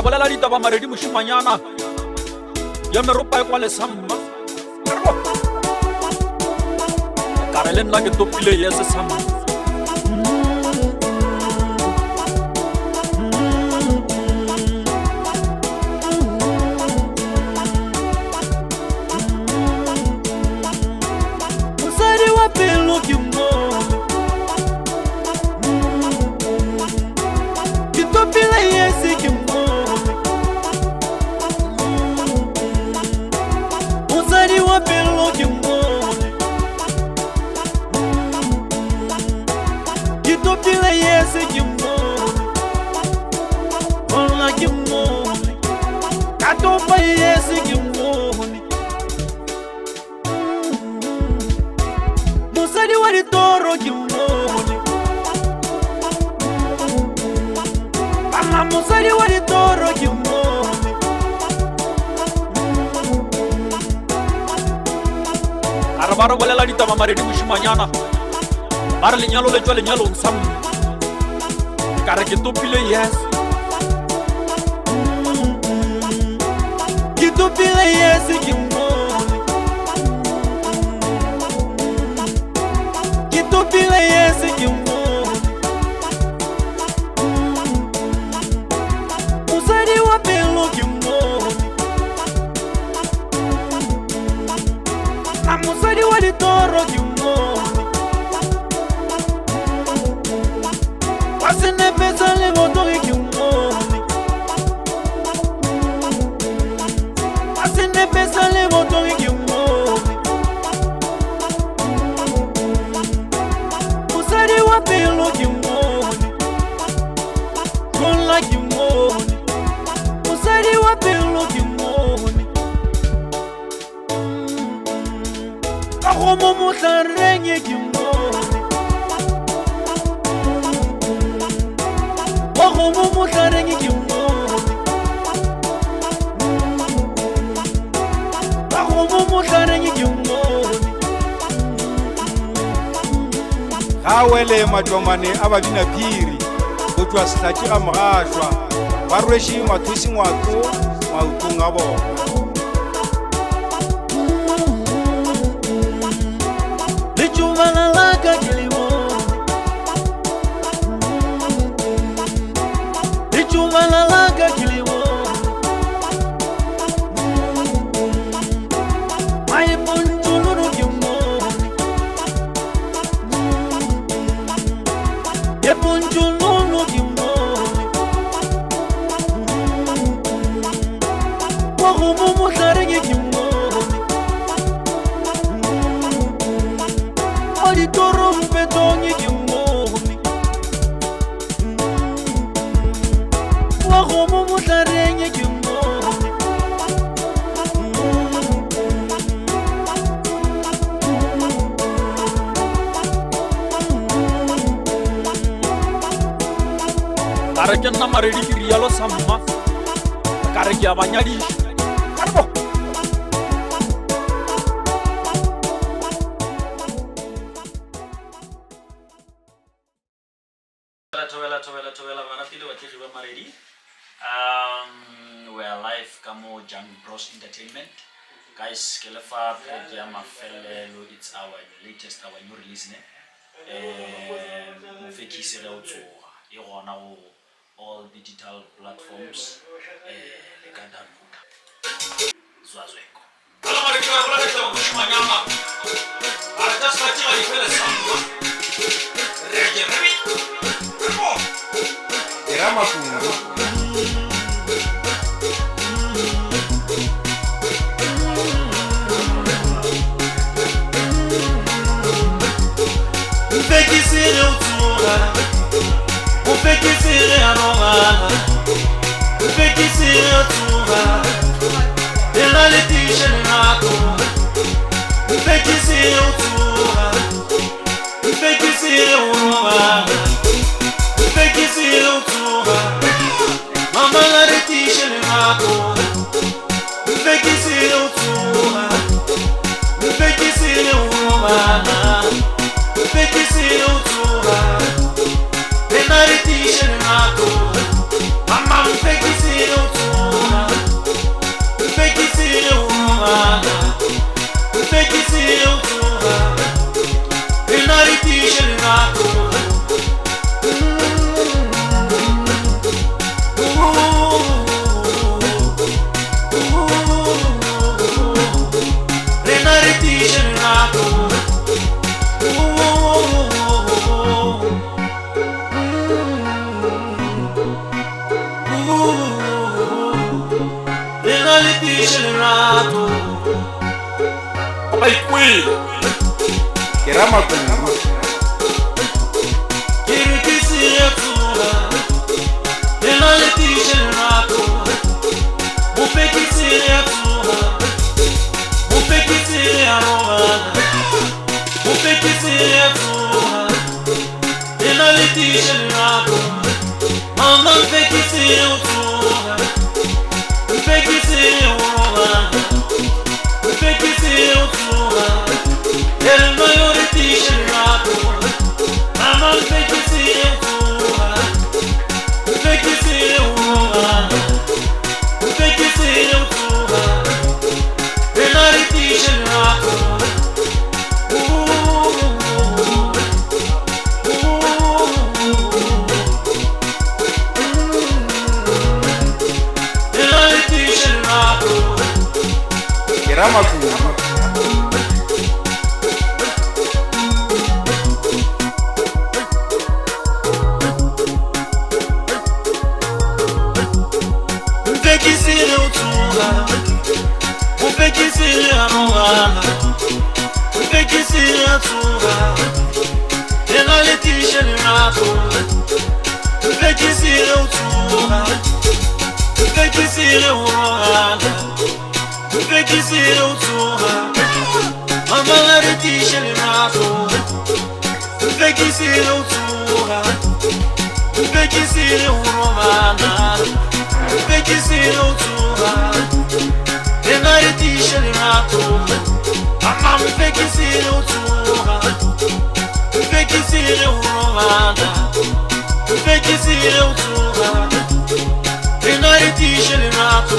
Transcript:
bolela ditaba maredi moshimanyana ya meropa e kwa lesamba kare le nna ke topile yese samba Mosadi wa pelo ke mo ke topile yese ke mo Mosadi wa pelo ke mo ke topile yese ke mo Ona ke mo ka topa yese ke mo Mosadi wa ditoro ke mo Mama mosadi wa ditoro ke mo kare ba re bolela ditaba maredi moshimanyana ba re lenyalo le tswa lenyalong sa mme kare ke topile yes ke topile yese ke mo ke topile yese ke mo Mosadi wa pelo ke mo Na mosadi wa ditoro ke mo Wa se ne pesa le motori ke mo Wa se ne pesa le motori ke mo Mosadi wa pelo ke mo Kola ke mo Mosadi wa pelo ke mo Ka go mo motlareng ke mo Ka go mo motlareng ke mo Ka go mo motlareng ke mo ga wele matomane a babina phiri go tšwa sehlaki ga mogašwa ba rweše mathusi ngwato maotong a bona Le tšobana la ka ke le mo Le tšobana la ka ke le mo Mae pontšololo ke mo Ye pontšololo ke mo Wa go mo motlareng ke mo Wa ditoro mpetong ke mo Wa go mo motlareng ke mo kare ke nna maredi ke rialo sa mma kare ke a banyadiša kare bo Tobela baratile batlegi ba maredi we are live ka mo Young Bros Entertainment guys ke lefa page ya mafelelo it's our latest our new release ne mo fekise re o tsoga e gona go all digital platforms le ka download zwazweko ala maredi ka bolela ditaba moshimanyana a re ka sehlaki ga di fele samba rege rebi era mapungu Mpekisire utura Mpekisire anora Mpekisire utura Ela letisha nako Mpekisire utura Mpekisire anora Mpekisire utura Mama la letisha nako Mpekisire utura Mpekisire anora Mpekisire utura Ela letisha nako Mama mpekisire utura Baikwile ke ra makuru kirikisire tura enaletishe rako mupekisire tura mupekisire aroma mupekisire tura enaletishe rako mama mupekisire tura mupekisire aroma mupekisire tura el maiore tishe rako mama mupekisire tura mupekisire aroma mupekisire tura enaletishe rako ke ra makuru mupekisire utura mupekisire aroma mupekisire tura enaletishe rako mupekisire utura mupekisire aroma mupekisire utura mama naletishe rako mupekisire utura mupekisire aroma mupekisire utura enaletishe rako mama mupekisire utura mupekisire aroma mupekisire utura enaletishe rako